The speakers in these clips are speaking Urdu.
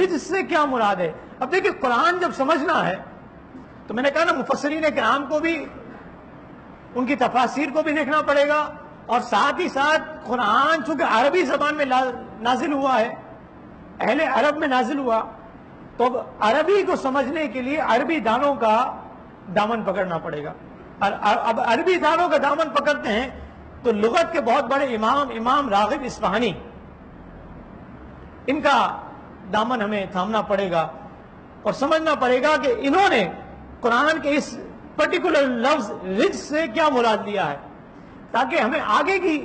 رجس سے کیا مراد ہے؟ اب دیکھیں قرآن جب سمجھنا ہے تو میں نے کہا نا مفسرین کرام کو بھی ان کی تفاسیر کو بھی دیکھنا پڑے گا، اور ساتھ ہی ساتھ قرآن چونکہ عربی زبان میں نازل ہوا ہے، اہل عرب میں نازل ہوا، تو اب عربی کو سمجھنے کے لیے عربی دانوں کا دامن پکڑنا پڑے گا۔ اب عربی دانوں کا دامن پکڑتے ہیں تو لغت کے بہت بڑے امام راغب اصفہانی، ان کا دامن ہمیں تھامنا پڑے گا اور سمجھنا پڑے گا کہ انہوں نے قرآن کے اس پرٹیکولر لفظ رجس سے کیا مراد لیا ہے، تاکہ ہمیں آگے کی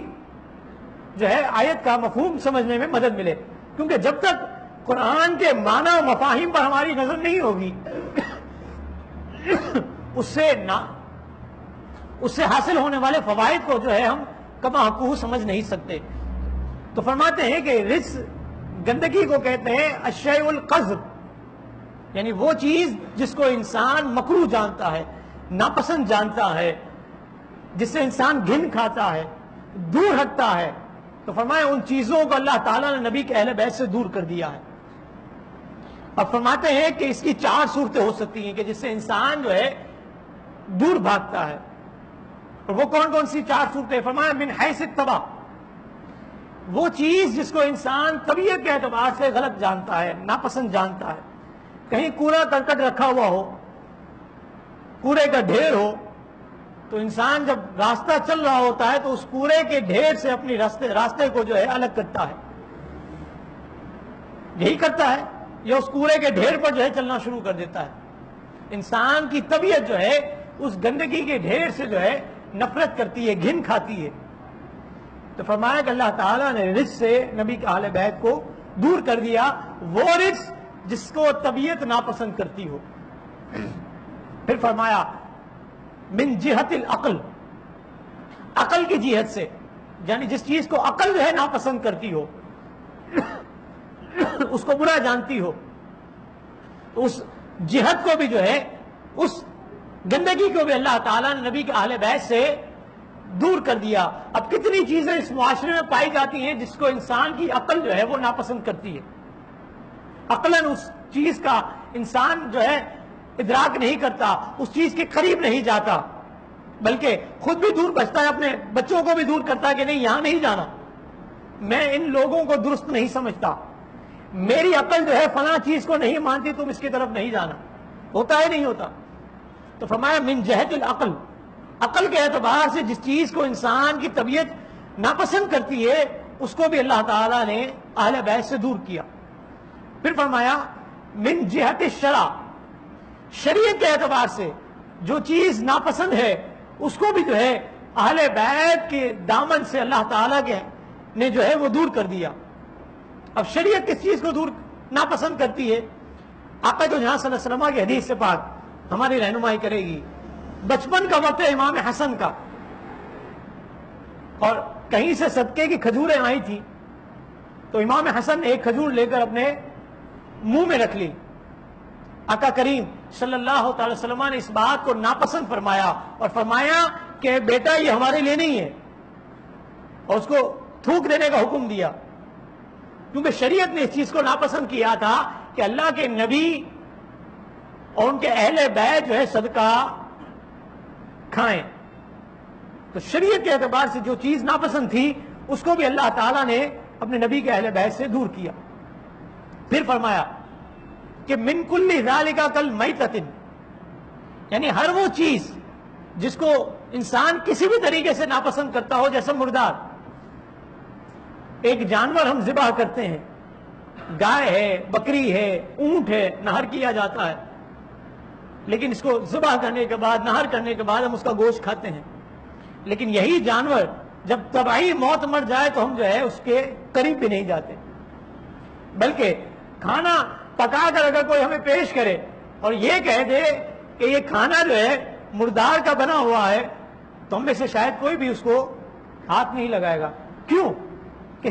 جو ہے آیت کا مفہوم سمجھنے میں مدد ملے۔ کیونکہ جب تک قرآن کے معنی و مفاہیم پر ہماری نظر نہیں ہوگی اس سے حاصل ہونے والے فوائد کو جو ہے ہم کما حقوق سمجھ نہیں سکتے۔ تو فرماتے ہیں کہ رجس گندگی کو کہتے ہیں الشیء القذر، یعنی وہ چیز جس کو انسان مکروہ جانتا ہے، ناپسند جانتا ہے، جس سے انسان گھن کھاتا ہے، دور ہٹتا ہے۔ تو فرمایا ان چیزوں کو اللہ تعالیٰ نے نبی کے اہل بیت سے دور کر دیا ہے۔ اب فرماتے ہیں کہ اس کی 4 صورتیں ہو سکتی ہیں کہ جس سے انسان جو ہے دور بھاگتا ہے، اور وہ کون کون سی 4 صورتیں؟ فرمایا من حیث الطبع، وہ چیز جس کو انسان طبیعت کے اعتبار سے غلط جانتا ہے، ناپسند جانتا ہے۔ کہیں کوڑا کرکٹ رکھا ہوا ہو، کوڑے کا ڈھیر ہو، تو انسان جب راستہ چل رہا ہوتا ہے تو اس کوڑے کے ڈھیر سے اپنی راستے کو جو ہے الگ کرتا ہے، یہی کرتا ہے، یا اس کوڑے کے ڈھیر پر جو ہے چلنا شروع کر دیتا ہے۔ انسان کی طبیعت جو ہے اس گندگی کے ڈھیر سے جو ہے نفرت کرتی ہے، گھن کھاتی ہے۔ تو فرمایا کہ اللہ تعالیٰ نے رجس سے نبی کے اہل بیت کو دور کر دیا، وہ رجس جس کو طبیعت ناپسند کرتی ہو۔ پھر فرمایا من جہت العقل، عقل کی جہت سے، یعنی جس چیز کو عقل جو ہے ناپسند کرتی ہو، اس کو برا جانتی ہو، تو اس جہت کو بھی جو ہے، اس گندگی کو بھی اللہ تعالیٰ نے نبی کے اہل بیت سے دور کر دیا۔ اب کتنی چیزیں اس معاشرے میں پائی جاتی ہیں جس کو انسان کی عقل جو ہے وہ ناپسند کرتی ہے، عقلاً اس چیز کا انسان جو ہے ادراک نہیں کرتا، اس چیز کے قریب نہیں جاتا، بلکہ خود بھی دور بچتا ہے، اپنے بچوں کو بھی دور کرتا ہے کہ نہیں یہاں نہیں جانا، میں ان لوگوں کو درست نہیں سمجھتا، میری عقل جو ہے فلاں چیز کو نہیں مانتی، تم اس کی طرف نہیں جانا، ہوتا ہے نہیں ہوتا۔ تو فرمایا من جہت العقل، عقل کے اعتبار سے جس چیز کو انسان کی طبیعت ناپسند کرتی ہے اس کو بھی اللہ تعالیٰ نے اہل بیت سے دور کیا۔ پھر فرمایا من جہت الشرع، شریعت کے اعتبار سے جو چیز ناپسند ہے اس کو بھی جو ہے اہل بیت کے دامن سے اللہ تعالیٰ نے جو ہے وہ دور کر دیا۔ اب شریعت کس چیز کو دور ناپسند کرتی ہے؟ آقا تو جہاں صلی اللہ علیہ وسلم کی حدیث سے پاک ہماری رہنمائی کرے گی۔ بچپن کا وقت ہے امام حسن کا، اور کہیں سے صدقے کی کھجوریں آئی تھی، تو امام حسن نے ایک کھجور لے کر اپنے منہ میں رکھ لی۔ آقا کریم صلی اللہ تعالی وسلم نے اس بات کو ناپسند فرمایا اور فرمایا کہ بیٹا یہ ہمارے لیے نہیں ہے، اور اس کو تھوک دینے کا حکم دیا، کیونکہ شریعت نے اس چیز کو ناپسند کیا تھا کہ اللہ کے نبی اور ان کے اہل بیت جو ہے صدقہ کھائیں۔ تو شریعت کے اعتبار سے جو چیز ناپسند تھی اس کو بھی اللہ تعالیٰ نے اپنے نبی کے اہل بیت سے دور کیا۔ پھر فرمایا کہ من کل ذالک کالمیتۃ، یعنی ہر وہ چیز جس کو انسان کسی بھی طریقے سے ناپسند کرتا ہو، جیسے مردار، ایک جانور ہم ذبح کرتے ہیں، گائے ہے، بکری ہے، اونٹ ہے، نہر کیا جاتا ہے، لیکن اس کو ذبح کرنے کے بعد، نہر کرنے کے بعد ہم اس کا گوشت کھاتے ہیں۔ لیکن یہی جانور جب طبعی موت مر جائے تو ہم جو ہے اس کے قریب بھی نہیں جاتے، بلکہ کھانا پکا کر اگر کوئی ہمیں پیش کرے اور یہ کہہ دے کہ یہ کھانا جو ہے مردار کا بنا ہوا ہے، تو ہم میں سے شاید کوئی بھی اس کو ہاتھ نہیں لگائے گا۔ کیوں؟ کہ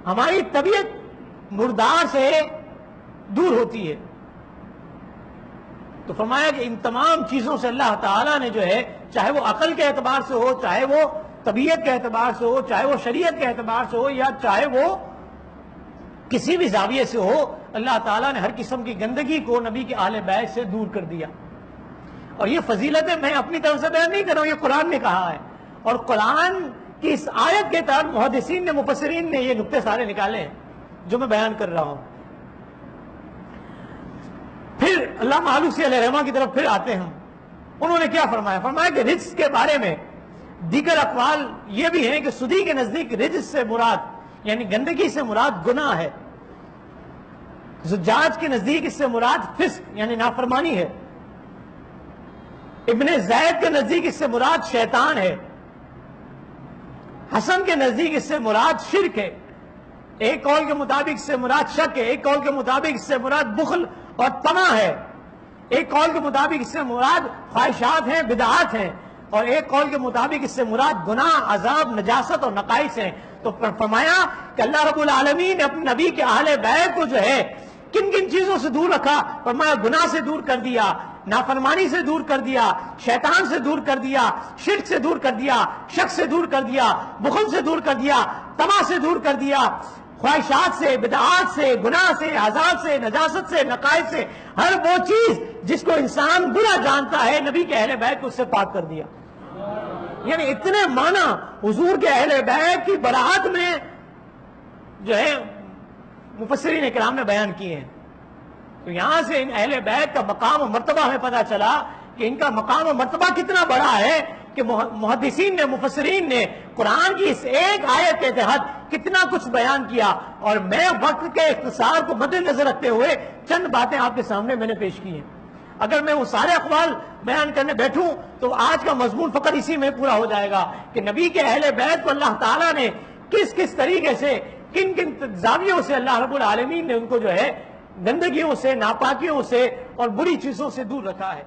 ہماری طبیعت مردار سے دور ہوتی ہے۔ تو فرمایا کہ ان تمام چیزوں سے اللہ تعالیٰ نے جو ہے، چاہے وہ عقل کے اعتبار سے ہو، چاہے وہ طبیعت کے اعتبار سے ہو، چاہے وہ شریعت کے اعتبار سے ہو، یا چاہے وہ کسی بھی زاویے سے ہو، اللہ تعالیٰ نے ہر قسم کی گندگی کو نبی کے اہل بیت سے دور کر دیا. اور یہ فضیلتیں میں اپنی طرف سے بیان نہیں کر رہا ہوں، یہ قرآن نے کہا ہے. اور قرآن کی اس آیت کے تحت محدثین نے، مفسرین نے یہ نقطے سارے نکالے ہیں جو میں بیان کر رہا ہوں. پھر علامہ آلوسی علیہ رحمہ کی طرف پھر آتے ہیں. انہوں نے کیا فرمایا؟ فرمایا کہ رجس کے بارے میں دیگر اقوال یہ بھی ہیں کہ سدی کے نزدیک رجس سے مراد یعنی گندگی سے مراد گناہ ہے. زجاج کے نزدیک اس سے مراد فسق یعنی نافرمانی ہے. ابن زید کے نزدیک اس سے مراد شیطان ہے. حسن کے نزدیک اس سے مراد شرک ہے. ایک قول کے مطابق اس سے مراد شک ہے. ایک قول کے مطابق اس سے مراد بخل اور طمع ہے. ایک قول کے مطابق اس سے مراد خواہشات ہیں، بدعات ہیں. اور ایک قول کے مطابق اس سے مراد گناہ، عذاب، نجاست اور نقائص ہیں. تو فرمایا کہ اللہ رب العالمین نے اپنے نبی کے اہل بیت کو جو ہے کن کن چیزوں سے دور رکھا؟ فرمایا گناہ سے دور کر دیا، نافرمانی سے دور کر دیا، شیطان سے دور کر دیا، شرک سے دور کر دیا، شک سے دور کر دیا، بخل سے دور کر دیا، طمع سے دور کر دیا، خواہشات سے، بدعات سے، گناہ سے، عذاب سے، نجاست سے، نقائص سے، ہر وہ چیز جس کو انسان برا جانتا ہے نبی کے اہل بیت کو اس سے پاک کر دیا. یعنی اتنے معنی حضور کے اہل بیت کی براعت میں جو ہے مفسرین کرام نے بیان کیے ہیں. تو یہاں سے ان اہل بیت کا مقام و مرتبہ ہمیں پتہ چلا کہ ان کا مقام و مرتبہ کتنا بڑا ہے کہ محدثین نے، مفسرین نے قرآن کی اس ایک آیت کے تحت کتنا کچھ بیان کیا. اور میں وقت کے اختصار کو مد نظر رکھتے ہوئے چند باتیں آپ کے سامنے میں نے پیش کی ہیں. اگر میں وہ سارے اقوال بیان کرنے بیٹھوں تو آج کا مضمون فقط اسی میں پورا ہو جائے گا کہ نبی کے اہل بیت کو اللہ تعالیٰ نے کس کس طریقے سے، کن کن زاویوں سے اللہ رب العالمین نے ان کو جو ہے گندگیوں سے، ناپاکیوں سے اور بری چیزوں سے دور رکھا ہے.